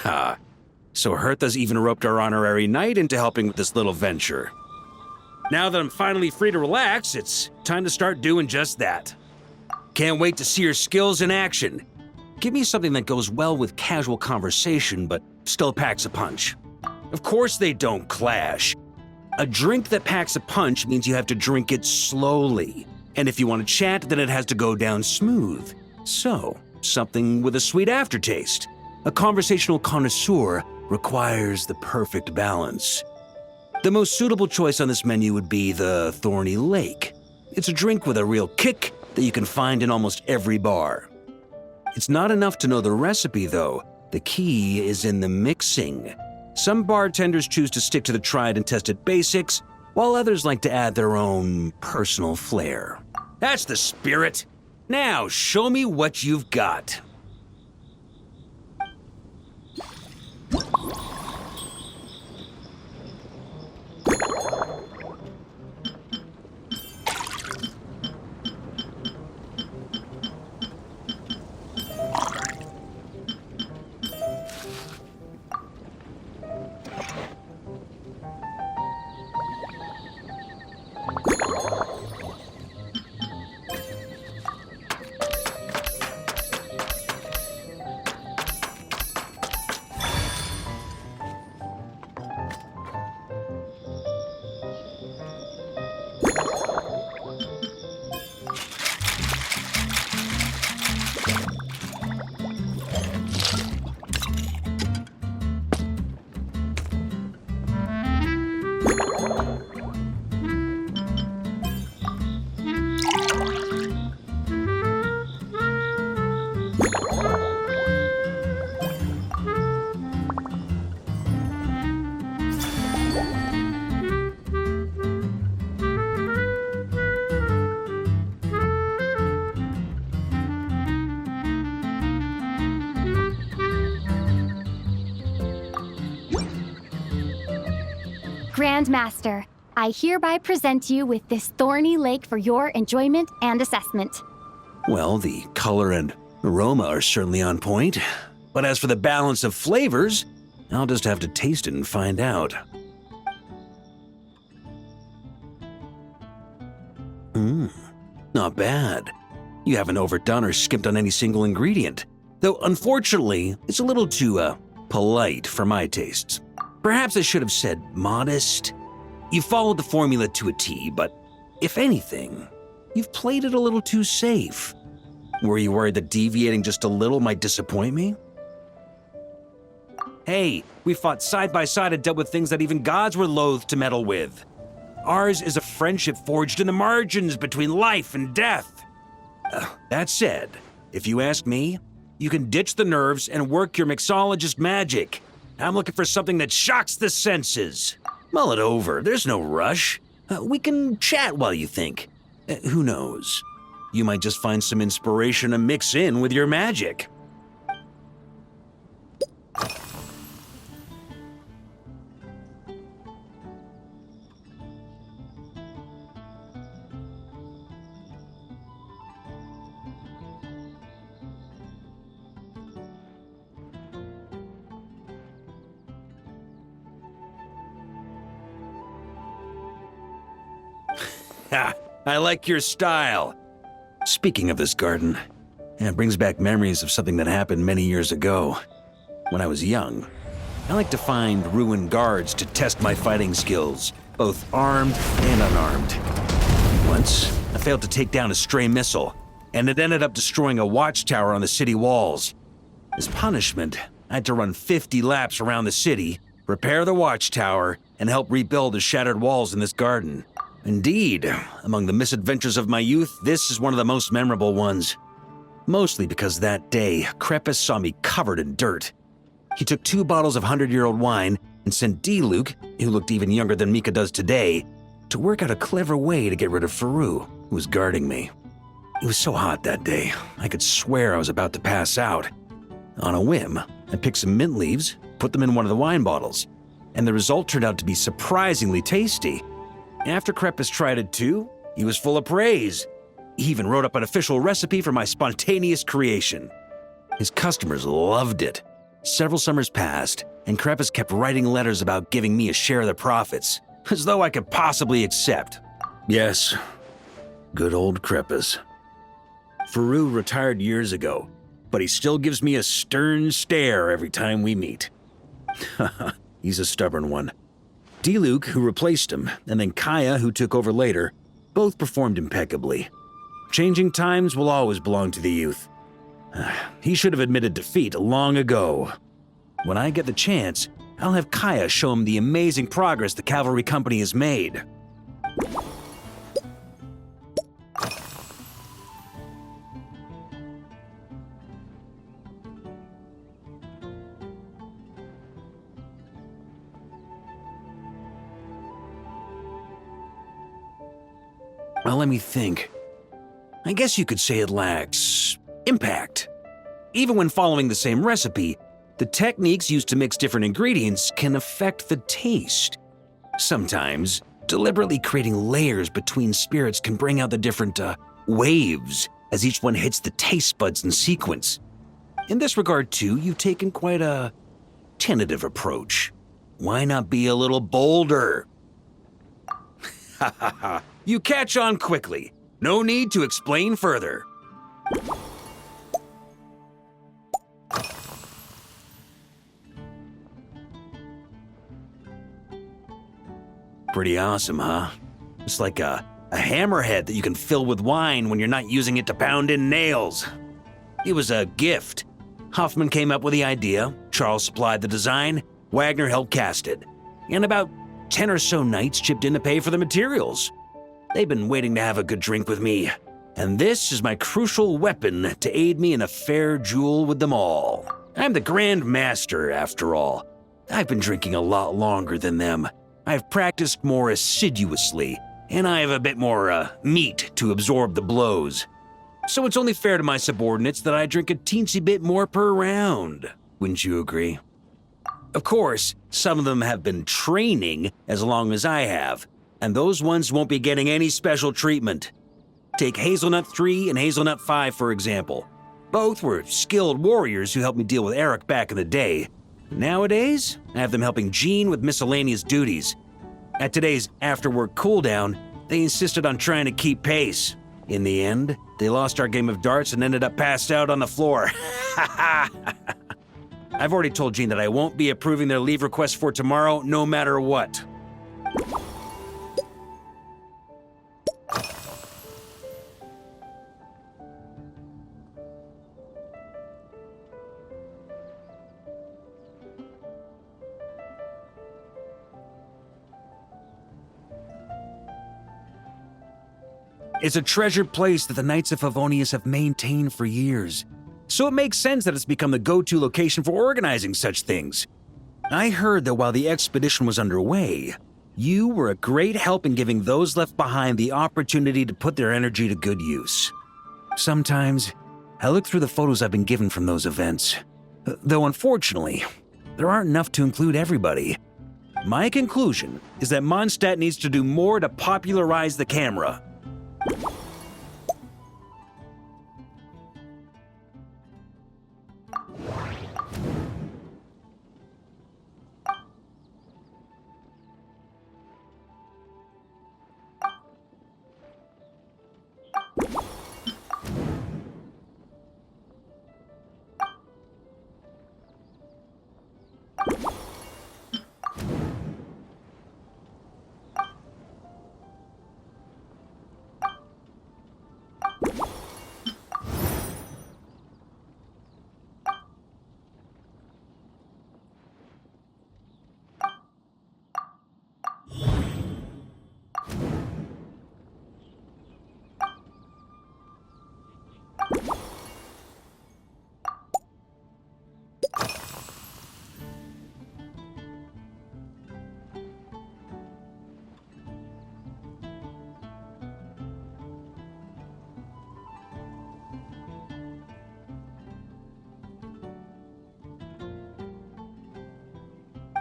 Ha. So Hertha's even roped our honorary knight into helping with this little venture. Now that I'm finally free to relax, it's time to start doing just that. Can't wait to see your skills in action. Give me something that goes well with casual conversation, but still packs a punch. Of course they don't clash. A drink that packs a punch means you have to drink it slowly. And if you want to chat, then it has to go down smooth. So, something with a sweet aftertaste. A conversational connoisseur requires the perfect balance. The most suitable choice on this menu would be the Thorny Lake. It's a drink with a real kick that you can find in almost every bar. It's not enough to know the recipe, though. The key is in the mixing. Some bartenders choose to stick to the tried and tested basics, while others like to add their own personal flair. That's the spirit. Now, show me what you've got. Grandmaster, I hereby present you with this Thorny Lake for your enjoyment and assessment. Well, the color and aroma are certainly on point. But as for the balance of flavors, I'll just have to taste it and find out. Not bad. You haven't overdone or skimped on any single ingredient. Though, unfortunately, it's a little too, polite for my tastes. Perhaps I should have said modest. You followed the formula to a T, but if anything, you've played it a little too safe. Were you worried that deviating just a little might disappoint me? Hey, we fought side by side and dealt with things that even gods were loath to meddle with. Ours is a friendship forged in the margins between life and death. That said, if you ask me, you can ditch the nerves and work your mixologist magic. I'm looking for something that shocks the senses. Mull it over, there's no rush. We can chat while you think. Who knows? You might just find some inspiration to mix in with your magic. Ha! I like your style. Speaking of this garden, it brings back memories of something that happened many years ago. When I was young, I like to find ruined guards to test my fighting skills, both armed and unarmed. Once, I failed to take down a stray missile, and it ended up destroying a watchtower on the city walls. As punishment, I had to run 50 laps around the city, repair the watchtower, and help rebuild the shattered walls in this garden. Indeed, among the misadventures of my youth, this is one of the most memorable ones. Mostly because that day, Crepus saw me covered in dirt. He took 2 bottles of 100-year-old wine and sent D-Luke, who looked even younger than Mika does today, to work out a clever way to get rid of Faru, who was guarding me. It was so hot that day, I could swear I was about to pass out. On a whim, I picked some mint leaves, put them in one of the wine bottles, and the result turned out to be surprisingly tasty. After Crepus tried it too, he was full of praise. He even wrote up an official recipe for my spontaneous creation. His customers loved it. Several summers passed, and Kreppus kept writing letters about giving me a share of the profits, as though I could possibly accept. Yes, good old Kreppus. Faru retired years ago, but he still gives me a stern stare every time we meet. He's a stubborn one. D-Luke, who replaced him, and then Kaya, who took over later, both performed impeccably. Changing times will always belong to the youth. He should have admitted defeat long ago. When I get the chance, I'll have Kaya show him the amazing progress the cavalry company has made. Well, let me think. I guess you could say it lacks impact. Even when following the same recipe, the techniques used to mix different ingredients can affect the taste. Sometimes, deliberately creating layers between spirits can bring out the different waves as each one hits the taste buds in sequence. In this regard, too, you've taken quite a tentative approach. Why not be a little bolder? Ha ha ha. You catch on quickly. No need to explain further. Pretty awesome, huh? It's like a hammerhead that you can fill with wine when you're not using it to pound in nails. It was a gift. Hoffman came up with the idea, Charles supplied the design, Wagner helped cast it. And about 10 or so knights chipped in to pay for the materials. They've been waiting to have a good drink with me, and this is my crucial weapon to aid me in a fair duel with them all. I'm the Grand Master, after all. I've been drinking a lot longer than them. I've practiced more assiduously, and I have a bit more meat to absorb the blows. So it's only fair to my subordinates that I drink a teensy bit more per round. Wouldn't you agree? Of course, some of them have been training as long as I have, and those ones won't be getting any special treatment. Take Hazelnut 3 and Hazelnut 5, for example. Both were skilled warriors who helped me deal with Eric back in the day. Nowadays, I have them helping Jean with miscellaneous duties. At today's after-work cooldown, they insisted on trying to keep pace. In the end, they lost our game of darts and ended up passed out on the floor. I've already told Jean that I won't be approving their leave request for tomorrow, no matter what. It's a treasured place that the Knights of Favonius have maintained for years, so it makes sense that it's become the go-to location for organizing such things. I heard that while the expedition was underway, you were a great help in giving those left behind the opportunity to put their energy to good use. Sometimes, I look through the photos I've been given from those events, though unfortunately, there aren't enough to include everybody. My conclusion is that Mondstadt needs to do more to popularize the camera.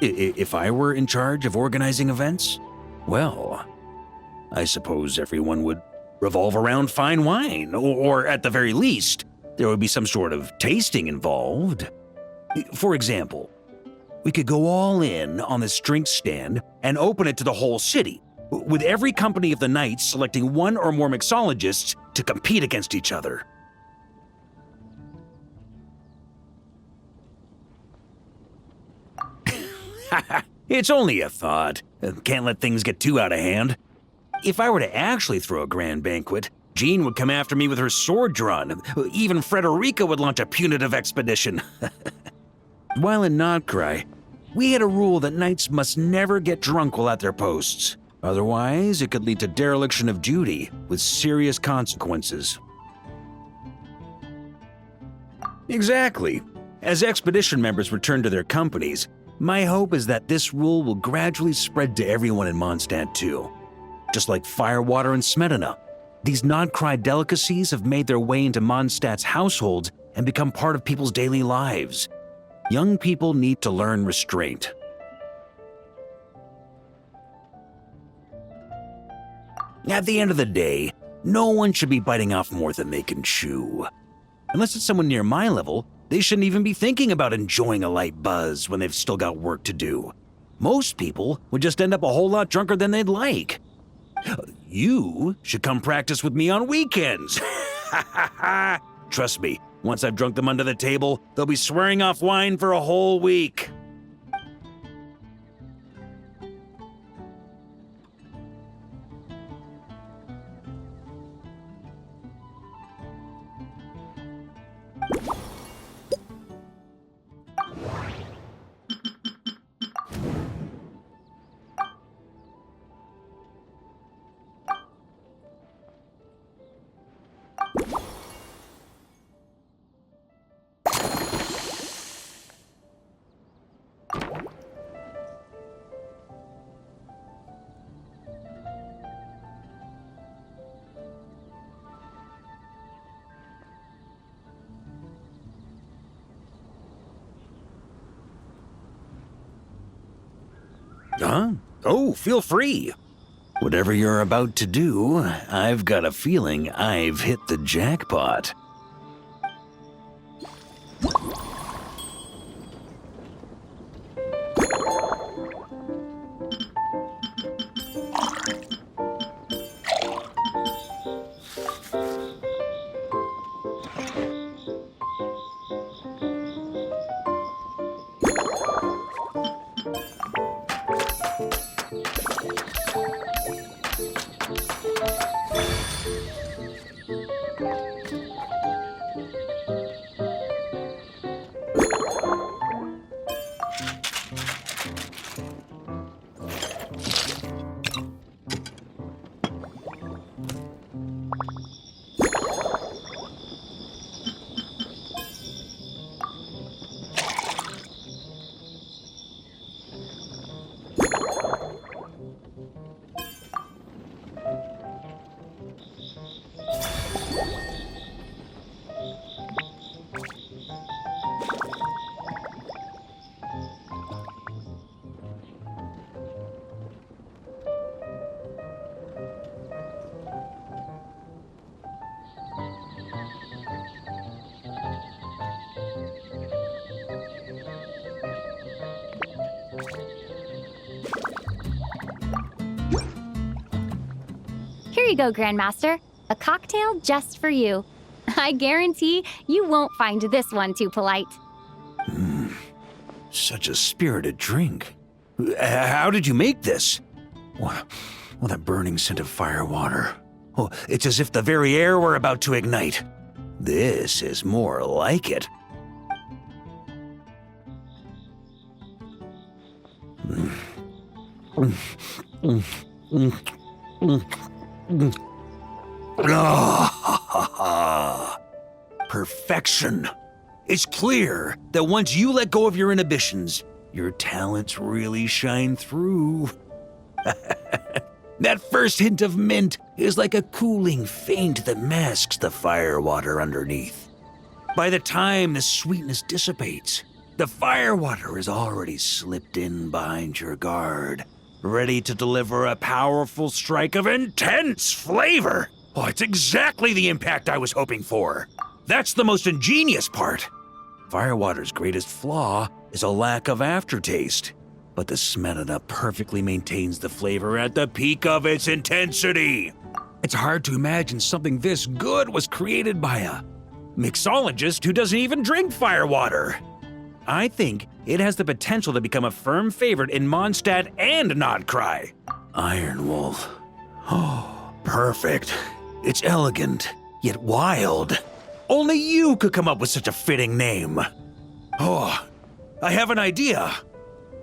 If I were in charge of organizing events, well, I suppose everyone would revolve around fine wine, or at the very least, there would be some sort of tasting involved. For example, we could go all in on this drink stand and open it to the whole city, with every company of the Knights selecting one or more mixologists to compete against each other. It's only a thought. Can't let things get too out of hand. If I were to actually throw a grand banquet, Jean would come after me with her sword drawn. Even Frederica would launch a punitive expedition. While in Nodcry, we had a rule that knights must never get drunk while at their posts. Otherwise, it could lead to dereliction of duty, with serious consequences. Exactly. As expedition members return to their companies, my hope is that this rule will gradually spread to everyone in Mondstadt too. Just like firewater and Smedina, these Nodcry delicacies have made their way into Mondstadt's households and become part of people's daily lives. Young people need to learn restraint. At the end of the day, no one should be biting off more than they can chew. Unless it's someone near my level, they shouldn't even be thinking about enjoying a light buzz when they've still got work to do. Most people would just end up a whole lot drunker than they'd like. You should come practice with me on weekends. Trust me, once I've drunk them under the table, they'll be swearing off wine for a whole week. Huh? Oh, feel free. Whatever you're about to do, I've got a feeling I've hit the jackpot. Here you go, Grandmaster. A cocktail just for you. I guarantee you won't find this one too polite. Such a spirited drink. How did you make this? Well, that burning scent of firewater. Oh, it's as if the very air were about to ignite. This is more like it. Perfection. It's clear that once you let go of your inhibitions, your talents really shine through. That first hint of mint is like a cooling feint that masks the firewater underneath. By the time the sweetness dissipates, the firewater is already slipped in behind your guard, ready to deliver a powerful strike of intense flavor. Oh, it's exactly the impact I was hoping for. That's the most ingenious part. Firewater's greatest flaw is a lack of aftertaste, but the Smetana perfectly maintains the flavor at the peak of its intensity. It's hard to imagine something this good was created by a mixologist who doesn't even drink firewater. I think it has the potential to become a firm favorite in Mondstadt and Nodcry. Iron Wolf. Oh, perfect. It's elegant, yet wild. Only you could come up with such a fitting name. Oh, I have an idea.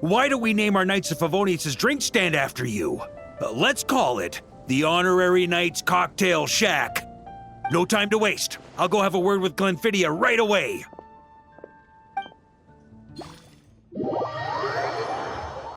Why don't we name our Knights of Favonius' drink stand after you? Let's call it the Honorary Knights Cocktail Shack. No time to waste. I'll go have a word with Glenfidia right away.